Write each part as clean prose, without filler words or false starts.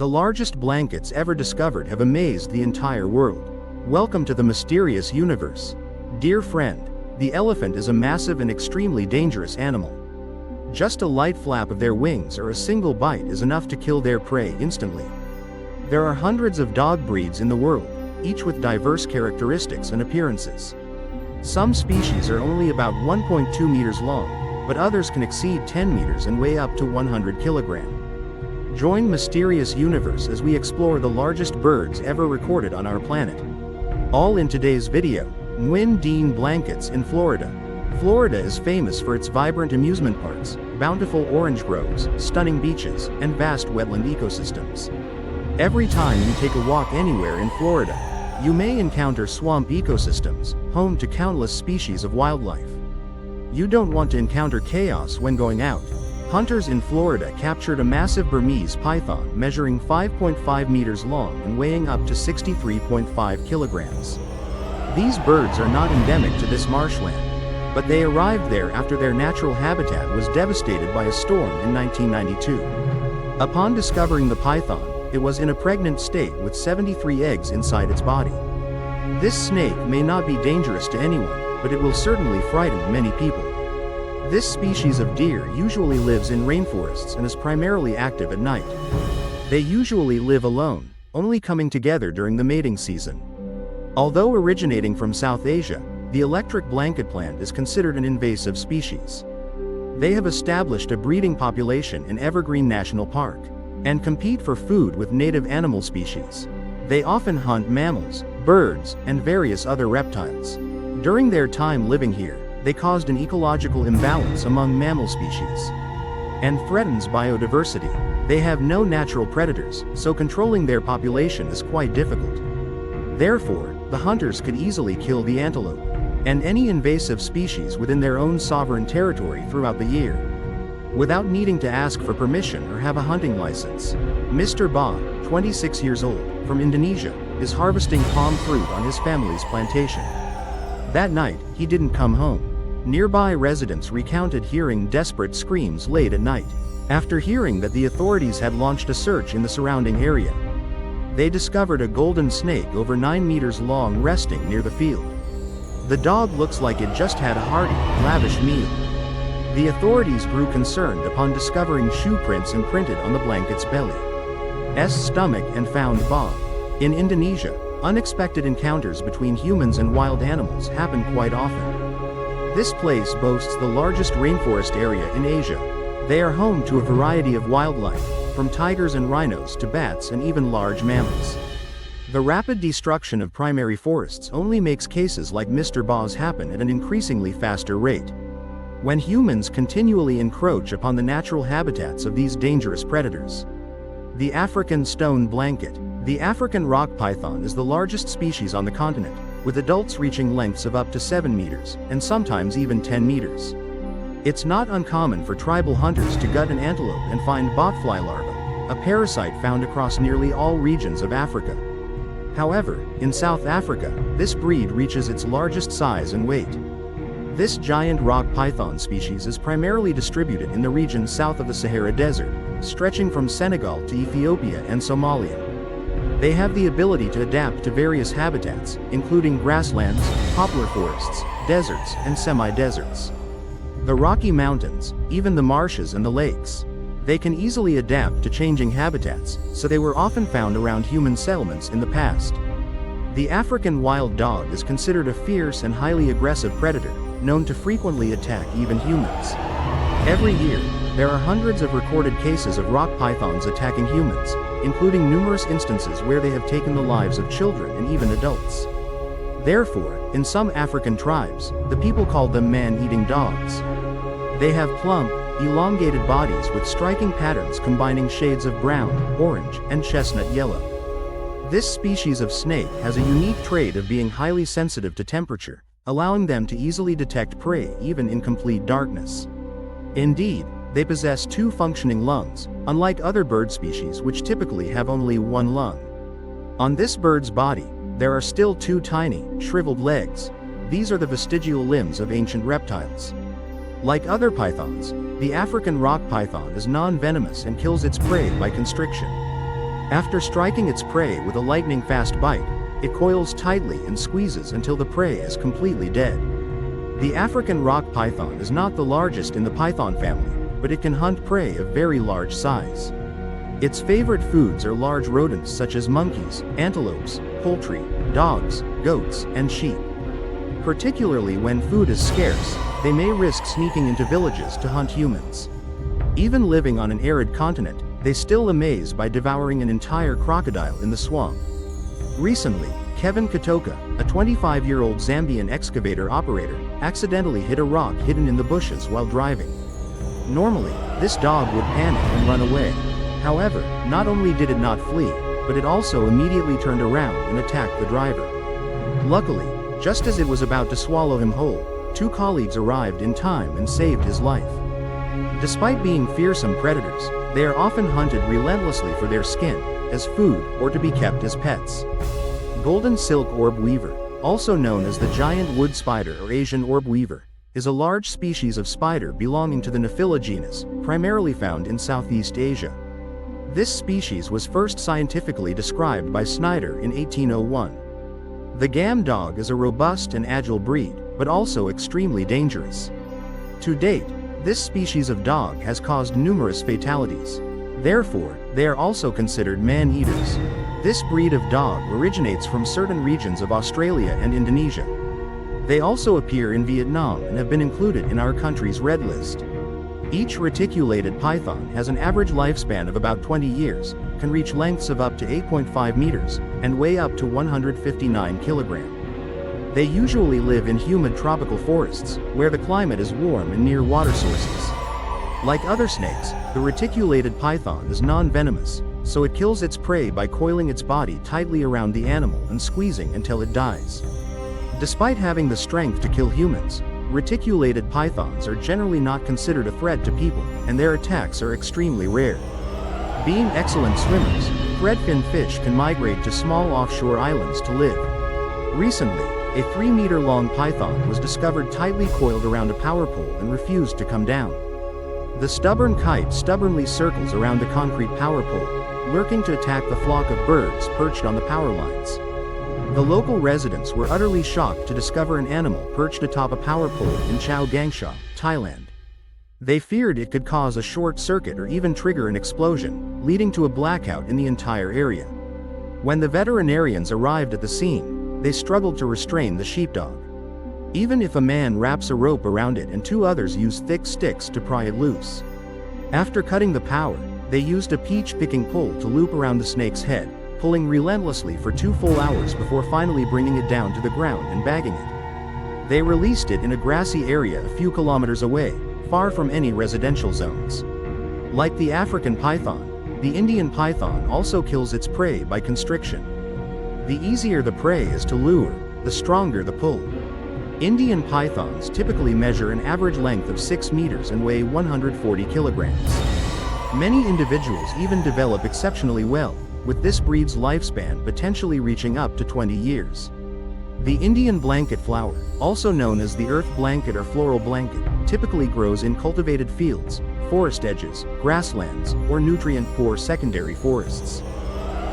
The largest blankets ever discovered have amazed the entire world. Welcome to the mysterious universe. Dear friend, the elephant is a massive and extremely dangerous animal. Just a light flap of their wings or a single bite is enough to kill their prey instantly. There are hundreds of dog breeds in the world, each with diverse characteristics and appearances. Some species are only about 1.2 meters long, but others can exceed 10 meters and weigh up to 100 kilograms. Join Mysterious Universe as we explore the largest birds ever recorded on our planet. All in today's video. Nguyen Dean Blankets in Florida. Florida is famous for its vibrant amusement parks, bountiful orange groves, stunning beaches, and vast wetland ecosystems. Every time you take a walk anywhere in Florida, you may encounter swamp ecosystems, home to countless species of wildlife. You don't want to encounter chaos when going out. Hunters in Florida captured a massive Burmese python measuring 5.5 meters long and weighing up to 63.5 kilograms. These birds are not endemic to this marshland, but they arrived there after their natural habitat was devastated by a storm in 1992. Upon discovering the python, it was in a pregnant state with 73 eggs inside its body. This snake may not be dangerous to anyone, but it will certainly frighten many people. This species of deer usually lives in rainforests and is primarily active at night. They usually live alone, only coming together during the mating season. Although originating from South Asia, the electric blanket plant is considered an invasive species. They have established a breeding population in Evergreen National Park and compete for food with native animal species. They often hunt mammals, birds, and various other reptiles. During their time living here, they caused an ecological imbalance among mammal species and threatens biodiversity. They have no natural predators, so controlling their population is quite difficult. Therefore, the hunters could easily kill the antelope and any invasive species within their own sovereign territory throughout the year, without needing to ask for permission or have a hunting license. Mr. Ba, 26 years old, from Indonesia, is harvesting palm fruit on his family's plantation. That night, he didn't come home. Nearby residents recounted hearing desperate screams late at night. After hearing that the authorities had launched a search in the surrounding area, they discovered a golden snake over 9 meters long resting near the field. The dog looks like it just had a hearty, lavish meal. The authorities grew concerned upon discovering shoe prints imprinted on the blanket's belly's stomach and found Ba. In Indonesia, unexpected encounters between humans and wild animals happen quite often. This place boasts the largest rainforest area in Asia. They are home to a variety of wildlife, from tigers and rhinos to bats and even large mammals. The rapid destruction of primary forests only makes cases like Mr. Ba's happen at an increasingly faster rate. When humans continually encroach upon the natural habitats of these dangerous predators. The African stone blanket. The African rock python is the largest species on the continent, with adults reaching lengths of up to 7 meters, and sometimes even 10 meters. It's not uncommon for tribal hunters to gut an antelope and find botfly larvae, a parasite found across nearly all regions of Africa. However, in South Africa, this breed reaches its largest size and weight. This giant rock python species is primarily distributed in the region south of the Sahara Desert, stretching from Senegal to Ethiopia and Somalia. They have the ability to adapt to various habitats, including grasslands, poplar forests, deserts, and semi-deserts. The Rocky Mountains, even the marshes and the lakes. They can easily adapt to changing habitats, so they were often found around human settlements in the past. The African wild dog is considered a fierce and highly aggressive predator, known to frequently attack even humans. Every year, there are hundreds of recorded cases of rock pythons attacking humans, including numerous instances where they have taken the lives of children and even adults. Therefore, in some African tribes, the people called them man-eating dogs. They have plump, elongated bodies with striking patterns combining shades of brown, orange, and chestnut yellow. This species of snake has a unique trait of being highly sensitive to temperature, allowing them to easily detect prey even in complete darkness. Indeed, they possess 2 functioning lungs, unlike other bird species which typically have only 1 lung. On this bird's body, there are still 2 tiny, shriveled legs. These are the vestigial limbs of ancient reptiles. Like other pythons, the African rock python is non-venomous and kills its prey by constriction. After striking its prey with a lightning-fast bite, it coils tightly and squeezes until the prey is completely dead. The African rock python is not the largest in the python family, but it can hunt prey of very large size. Its favorite foods are large rodents such as monkeys, antelopes, poultry, dogs, goats, and sheep. Particularly when food is scarce, they may risk sneaking into villages to hunt humans. Even living on an arid continent, they still amaze by devouring an entire crocodile in the swamp. Recently, Kevin Katoka, a 25-year-old Zambian excavator operator, accidentally hit a rock hidden in the bushes while driving. Normally, this dog would panic and run away. However, not only did it not flee, but it also immediately turned around and attacked the driver. Luckily, just as it was about to swallow him whole, two colleagues arrived in time and saved his life. Despite being fearsome predators, they are often hunted relentlessly for their skin, as food, or to be kept as pets. Golden silk orb weaver, also known as the giant wood spider or Asian orb weaver, is a large species of spider belonging to the Nephila genus, primarily found in Southeast Asia. This species was first scientifically described by Snyder in 1801. The Gam dog is a robust and agile breed, but also extremely dangerous. To date, this species of dog has caused numerous fatalities. Therefore, they are also considered man-eaters. This breed of dog originates from certain regions of Australia and Indonesia. They also appear in Vietnam and have been included in our country's red list. Each reticulated python has an average lifespan of about 20 years, can reach lengths of up to 8.5 meters, and weigh up to 159 kilograms. They usually live in humid tropical forests, where the climate is warm and near water sources. Like other snakes, the reticulated python is non-venomous, so it kills its prey by coiling its body tightly around the animal and squeezing until it dies. Despite having the strength to kill humans, reticulated pythons are generally not considered a threat to people, and their attacks are extremely rare. Being excellent swimmers, threadfin fish can migrate to small offshore islands to live. Recently, a 3-meter-long python was discovered tightly coiled around a power pole and refused to come down. The stubborn kite stubbornly circles around the concrete power pole, lurking to attack the flock of birds perched on the power lines. The local residents were utterly shocked to discover an animal perched atop a power pole in Chao Gangsha, Thailand. They feared it could cause a short circuit or even trigger an explosion, leading to a blackout in the entire area. When the veterinarians arrived at the scene, they struggled to restrain the sheepdog. Even if a man wraps a rope around it and two others use thick sticks to pry it loose. After cutting the power, they used a peach-picking pole to loop around the snake's head, pulling relentlessly for 2 full hours before finally bringing it down to the ground and bagging it. They released it in a grassy area a few kilometers away, far from any residential zones. Like the African python, the Indian python also kills its prey by constriction. The easier the prey is to lure, the stronger the pull. Indian pythons typically measure an average length of 6 meters and weigh 140 kilograms. Many individuals even develop exceptionally well, with this breed's lifespan potentially reaching up to 20 years. The Indian blanket flower, also known as the earth blanket or floral blanket, typically grows in cultivated fields, forest edges, grasslands, or nutrient-poor secondary forests.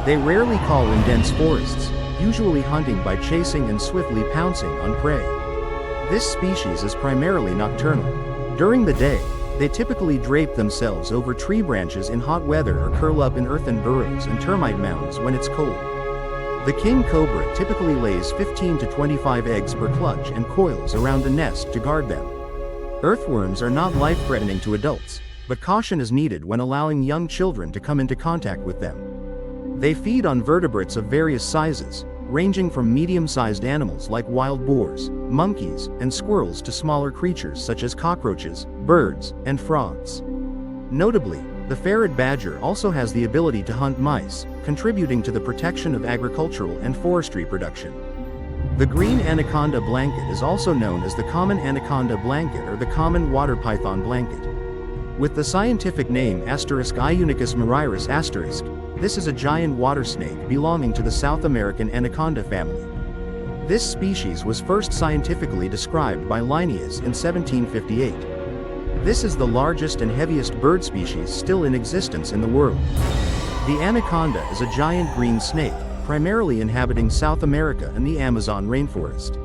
They rarely call in dense forests, usually hunting by chasing and swiftly pouncing on prey. This species is primarily nocturnal. During the day, they typically drape themselves over tree branches in hot weather or curl up in earthen burrows and termite mounds when it's cold. The king cobra typically lays 15 to 25 eggs per clutch and coils around the nest to guard them. Earthworms are not life-threatening to adults, but caution is needed when allowing young children to come into contact with them. They feed on vertebrates of various sizes, ranging from medium-sized animals like wild boars, monkeys, and squirrels to smaller creatures such as cockroaches, birds, and frogs. Notably, the ferret badger also has the ability to hunt mice, contributing to the protection of agricultural and forestry production. The green anaconda blanket is also known as the common anaconda blanket or the common water python blanket. With the scientific name *Iunicus mariris*, this is a giant water snake belonging to the South American anaconda family. This species was first scientifically described by Linnaeus in 1758. This is the largest and heaviest bird species still in existence in the world. The anaconda is a giant green snake, primarily inhabiting South America and the Amazon rainforest.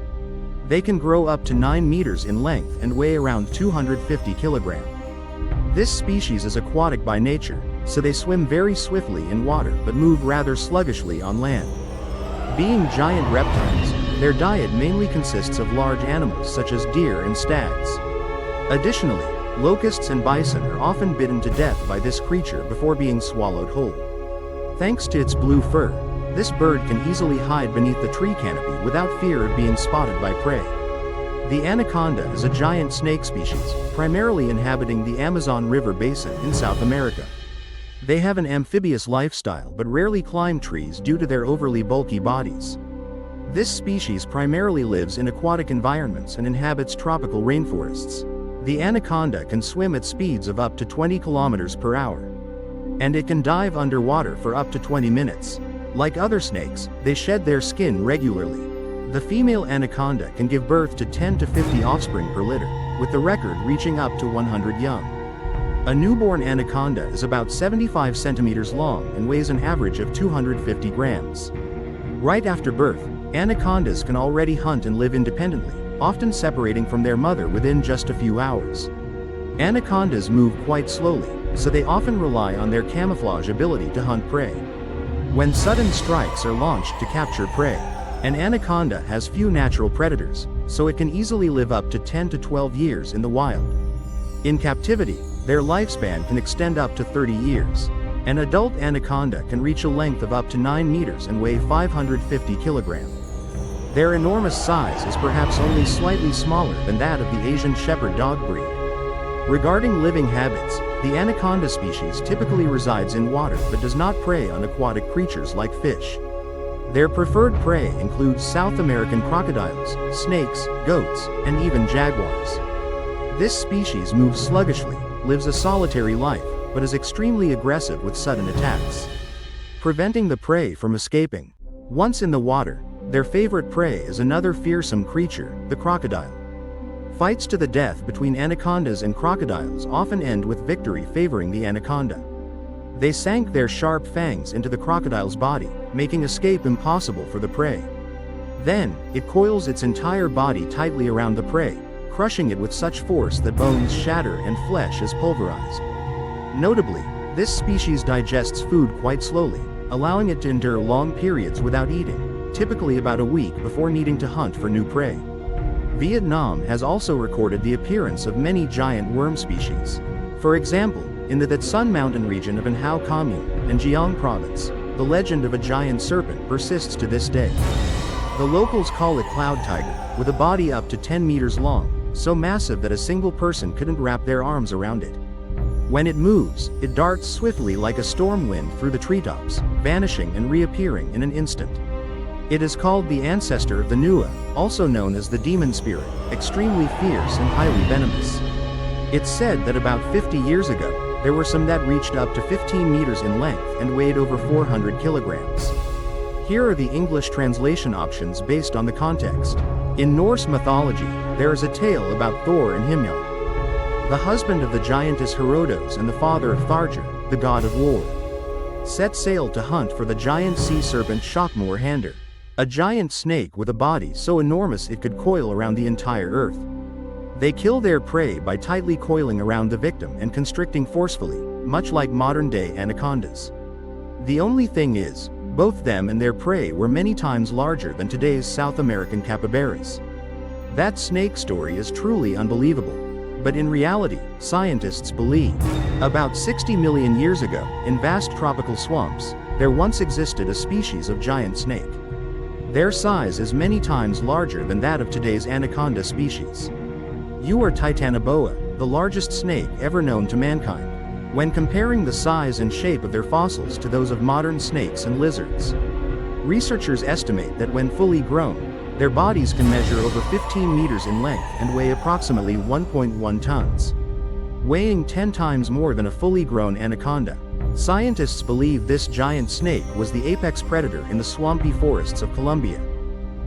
They can grow up to 9 meters in length and weigh around 250 kilograms. This species is aquatic by nature, so they swim very swiftly in water but move rather sluggishly on land. Being giant reptiles, their diet mainly consists of large animals such as deer and stags. Additionally, locusts and bison are often bitten to death by this creature before being swallowed whole. Thanks to its blue fur, this bird can easily hide beneath the tree canopy without fear of being spotted by prey. The anaconda is a giant snake species, primarily inhabiting the Amazon River basin in South America. They have an amphibious lifestyle but rarely climb trees due to their overly bulky bodies. This species primarily lives in aquatic environments and inhabits tropical rainforests. The anaconda can swim at speeds of up to 20 kilometers per hour. And it can dive underwater for up to 20 minutes. Like other snakes, they shed their skin regularly. The female anaconda can give birth to 10 to 50 offspring per litter, with the record reaching up to 100 young. A newborn anaconda is about 75 centimeters long and weighs an average of 250 grams. Right after birth, anacondas can already hunt and live independently, often separating from their mother within just a few hours. Anacondas move quite slowly, so they often rely on their camouflage ability to hunt prey. When sudden strikes are launched to capture prey, an anaconda has few natural predators, so it can easily live up to 10 to 12 years in the wild. In captivity, their lifespan can extend up to 30 years. An adult anaconda can reach a length of up to 9 meters and weigh 550 kilograms. Their enormous size is perhaps only slightly smaller than that of the Asian shepherd dog breed. Regarding living habits, the anaconda species typically resides in water but does not prey on aquatic creatures like fish. Their preferred prey includes South American crocodiles, snakes, goats, and even jaguars. This species moves sluggishly, lives a solitary life, but is extremely aggressive with sudden attacks, preventing the prey from escaping. Once in the water, their favorite prey is another fearsome creature, the crocodile. Fights to the death between anacondas and crocodiles often end with victory favoring the anaconda. They sank their sharp fangs into the crocodile's body, making escape impossible for the prey. Then, it coils its entire body tightly around the prey, crushing it with such force that bones shatter and flesh is pulverized. Notably, this species digests food quite slowly, allowing it to endure long periods without eating, typically about a week before needing to hunt for new prey. Vietnam has also recorded the appearance of many giant worm species. For example, in the That Sun Mountain region of An Hao Commune and Giang Province, the legend of a giant serpent persists to this day. The locals call it cloud tiger, with a body up to 10 meters long, so massive that a single person couldn't wrap their arms around it. When it moves, it darts swiftly like a storm wind through the treetops, vanishing and reappearing in an instant. It is called the ancestor of the Nua, also known as the demon spirit, extremely fierce and highly venomous. It's said that about 50 years ago, there were some that reached up to 15 meters in length and weighed over 400 kilograms. Here are the English translation options based on the context. In Norse mythology, there is a tale about Thor and Hymir. The husband of the giantess Herodos and the father of Tharger, the god of war, set sail to hunt for the giant sea serpent Shakmur Hander, a giant snake with a body so enormous it could coil around the entire earth. They kill their prey by tightly coiling around the victim and constricting forcefully, much like modern-day anacondas. The only thing is, both them and their prey were many times larger than today's South American capybaras. That snake story is truly unbelievable. But in reality, scientists believe, about 60 million years ago, in vast tropical swamps, there once existed a species of giant snake. Their size is many times larger than that of today's anaconda species. Titanoboa, the largest snake ever known to mankind, when comparing the size and shape of their fossils to those of modern snakes and lizards. Researchers estimate that when fully grown, their bodies can measure over 15 meters in length and weigh approximately 1.1 tons. Weighing 10 times more than a fully grown anaconda. Scientists believe this giant snake was the apex predator in the swampy forests of Colombia.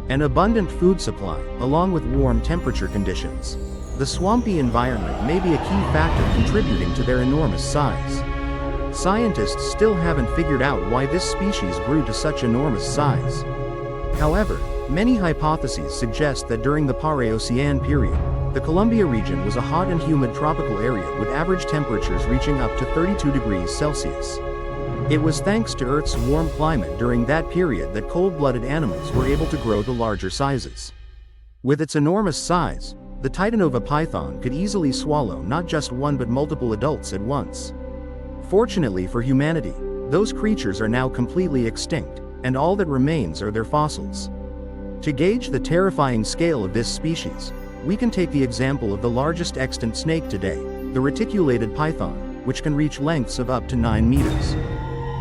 An abundant food supply, along with warm temperature conditions. The swampy environment may be a key factor contributing to their enormous size. Scientists still haven't figured out why this species grew to such enormous size. However, many hypotheses suggest that during the Paleocene period, the Columbia region was a hot and humid tropical area with average temperatures reaching up to 32 degrees Celsius. It was thanks to Earth's warm climate during that period that cold-blooded animals were able to grow to larger sizes. With its enormous size, the Titanova python could easily swallow not just one but multiple adults at once. Fortunately for humanity, those creatures are now completely extinct, and all that remains are their fossils. To gauge the terrifying scale of this species, we can take the example of the largest extant snake today, the reticulated python, which can reach lengths of up to 9 meters.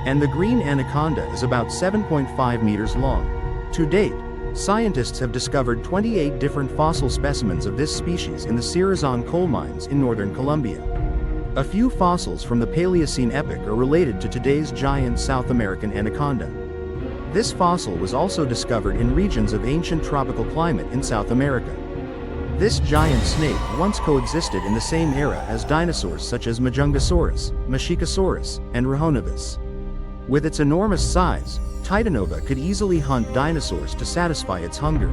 And the green anaconda is about 7.5 meters long. To date, scientists have discovered 28 different fossil specimens of this species in the Sirazán coal mines in northern Colombia. A few fossils from the Paleocene epoch are related to today's giant South American anaconda. This fossil was also discovered in regions of ancient tropical climate in South America. This giant snake once coexisted in the same era as dinosaurs such as Majungasaurus, Mexicosaurus, and Rhonovis. With its enormous size, Titanova could easily hunt dinosaurs to satisfy its hunger.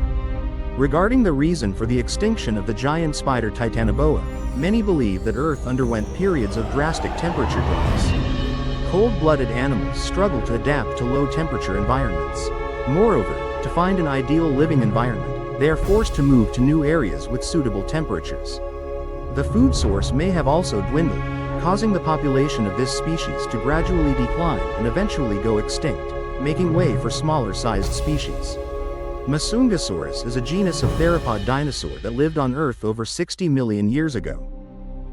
Regarding the reason for the extinction of the giant spider Titanoboa, many believe that Earth underwent periods of drastic temperature drops. Cold-blooded animals struggle to adapt to low-temperature environments. Moreover, to find an ideal living environment, they are forced to move to new areas with suitable temperatures. The food source may have also dwindled, causing the population of this species to gradually decline and eventually go extinct, making way for smaller-sized species. Majungasaurus is a genus of theropod dinosaur that lived on Earth over 60 million years ago.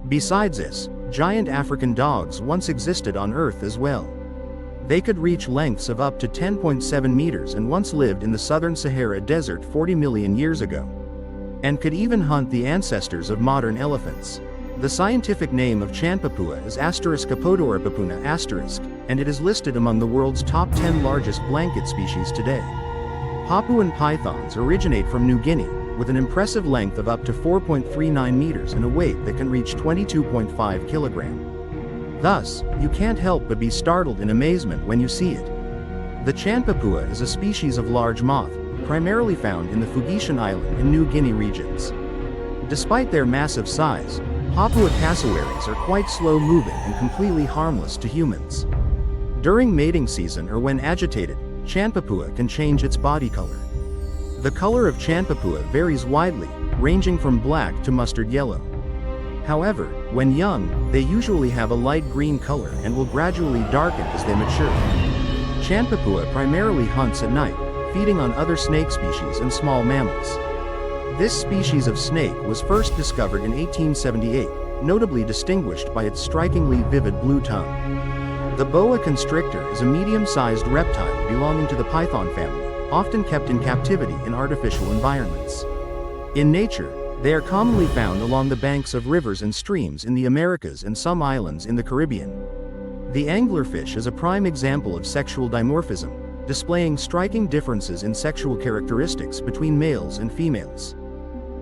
Besides this, giant African dogs once existed on Earth as well. They could reach lengths of up to 10.7 meters and once lived in the southern Sahara Desert 40 million years ago. And could even hunt the ancestors of modern elephants. The scientific name of Chanpapua is *Apodorapapuna**, and it is listed among the world's top 10 largest blanket species today. Papuan pythons originate from New Guinea, with an impressive length of up to 4.39 meters and a weight that can reach 22.5 kilograms. Thus, you can't help but be startled in amazement when you see it. The Chanpapua is a species of large moth, primarily found in the Fugitian Island and New Guinea regions. Despite their massive size, Papua cassowaries are quite slow-moving and completely harmless to humans. During mating season or when agitated, Chanpapua can change its body color. The color of Chanpapua varies widely, ranging from black to mustard yellow. However, when young, they usually have a light green color and will gradually darken as they mature. Chanpapua primarily hunts at night, feeding on other snake species and small mammals. This species of snake was first discovered in 1878, notably distinguished by its strikingly vivid blue tongue. The boa constrictor is a medium-sized reptile belonging to the python family, often kept in captivity in artificial environments. In nature, they are commonly found along the banks of rivers and streams in the Americas and some islands in the Caribbean. The anglerfish is a prime example of sexual dimorphism, displaying striking differences in sexual characteristics between males and females.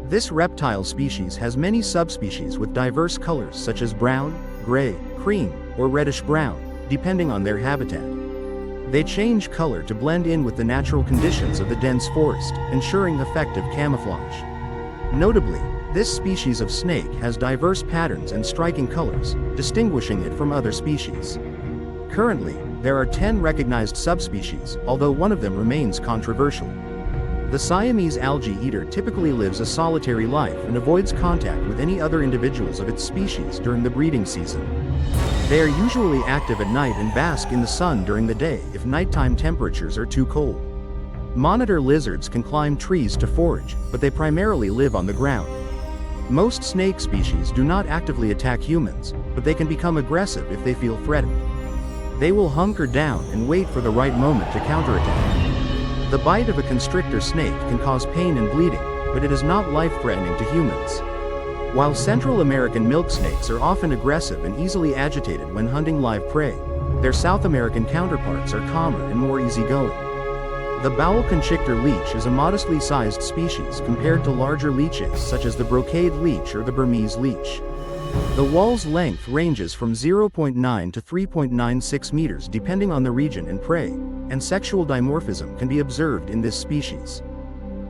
This reptile species has many subspecies with diverse colors such as brown, gray, cream, or reddish-brown, depending on their habitat. They change color to blend in with the natural conditions of the dense forest, ensuring effective camouflage. Notably, this species of snake has diverse patterns and striking colors, distinguishing it from other species. Currently, there are 10 recognized subspecies, although one of them remains controversial. The Siamese algae eater typically lives a solitary life and avoids contact with any other individuals of its species during the breeding season. They are usually active at night and bask in the sun during the day if nighttime temperatures are too cold. Monitor lizards can climb trees to forage, but they primarily live on the ground. Most snake species do not actively attack humans, but they can become aggressive if they feel threatened. They will hunker down and wait for the right moment to counterattack. The bite of a constrictor snake can cause pain and bleeding, but it is not life-threatening to humans. While Central American milk snakes are often aggressive and easily agitated when hunting live prey, their South American counterparts are calmer and more easygoing. The bowl constrictor leech is a modestly sized species compared to larger leeches such as the brocade leech or the Burmese leech. The wall's length ranges from 0.9 to 3.96 meters depending on the region and prey, and sexual dimorphism can be observed in this species.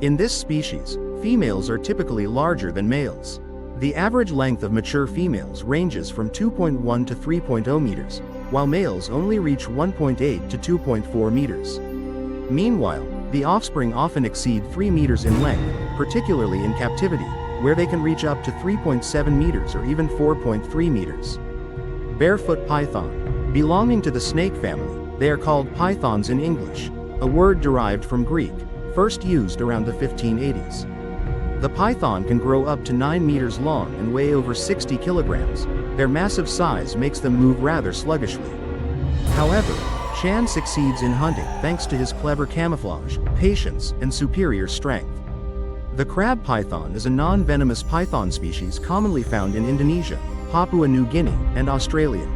In this species, females are typically larger than males. The average length of mature females ranges from 2.1 to 3.0 meters, while males only reach 1.8 to 2.4 meters. Meanwhile, the offspring often exceed 3 meters in length, particularly in captivity, where they can reach up to 3.7 meters or even 4.3 meters. Barefoot python. Belonging to the snake family, they are called pythons in English, a word derived from Greek, first used around the 1580s. The python can grow up to 9 meters long and weigh over 60 kilograms. Their massive size makes them move rather sluggishly. However, Chan succeeds in hunting thanks to his clever camouflage, patience, and superior strength. The crab python is a non-venomous python species commonly found in Indonesia, Papua New Guinea, and Australia.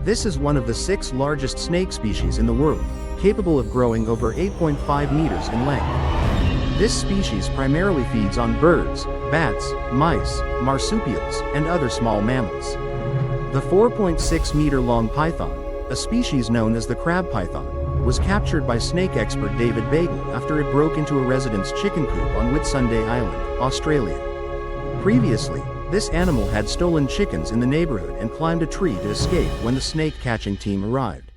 This is one of the 6 largest snake species in the world, capable of growing over 8.5 meters in length. This species primarily feeds on birds, bats, mice, marsupials, and other small mammals. The 4.6 meter long python, a species known as the crab python, was captured by snake expert David Bagel after it broke into a resident's chicken coop on Whitsunday Island, Australia. Previously, this animal had stolen chickens in the neighborhood and climbed a tree to escape when the snake catching team arrived.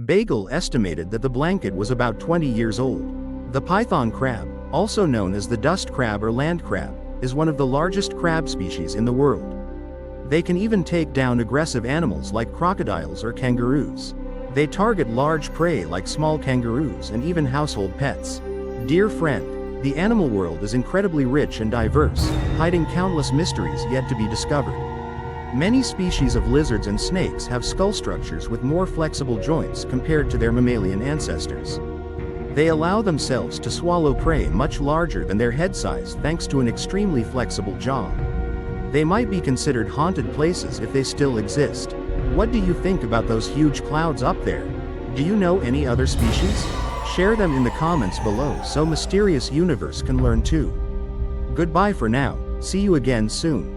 Bagel estimated that the blanket was about 20 years old. The python crab, also known as the dust crab or land crab, is one of the largest crab species in the world. They can even take down aggressive animals like crocodiles or kangaroos. They target large prey like small kangaroos and even household pets. Dear friend, the animal world is incredibly rich and diverse, hiding countless mysteries yet to be discovered. Many species of lizards and snakes have skull structures with more flexible joints compared to their mammalian ancestors. They allow themselves to swallow prey much larger than their head size thanks to an extremely flexible jaw. They might be considered haunted places if they still exist. What do you think about those huge clouds up there? Do you know any other species? Share them in the comments below so Mysterious Universe can learn too. Goodbye for now, see you again soon.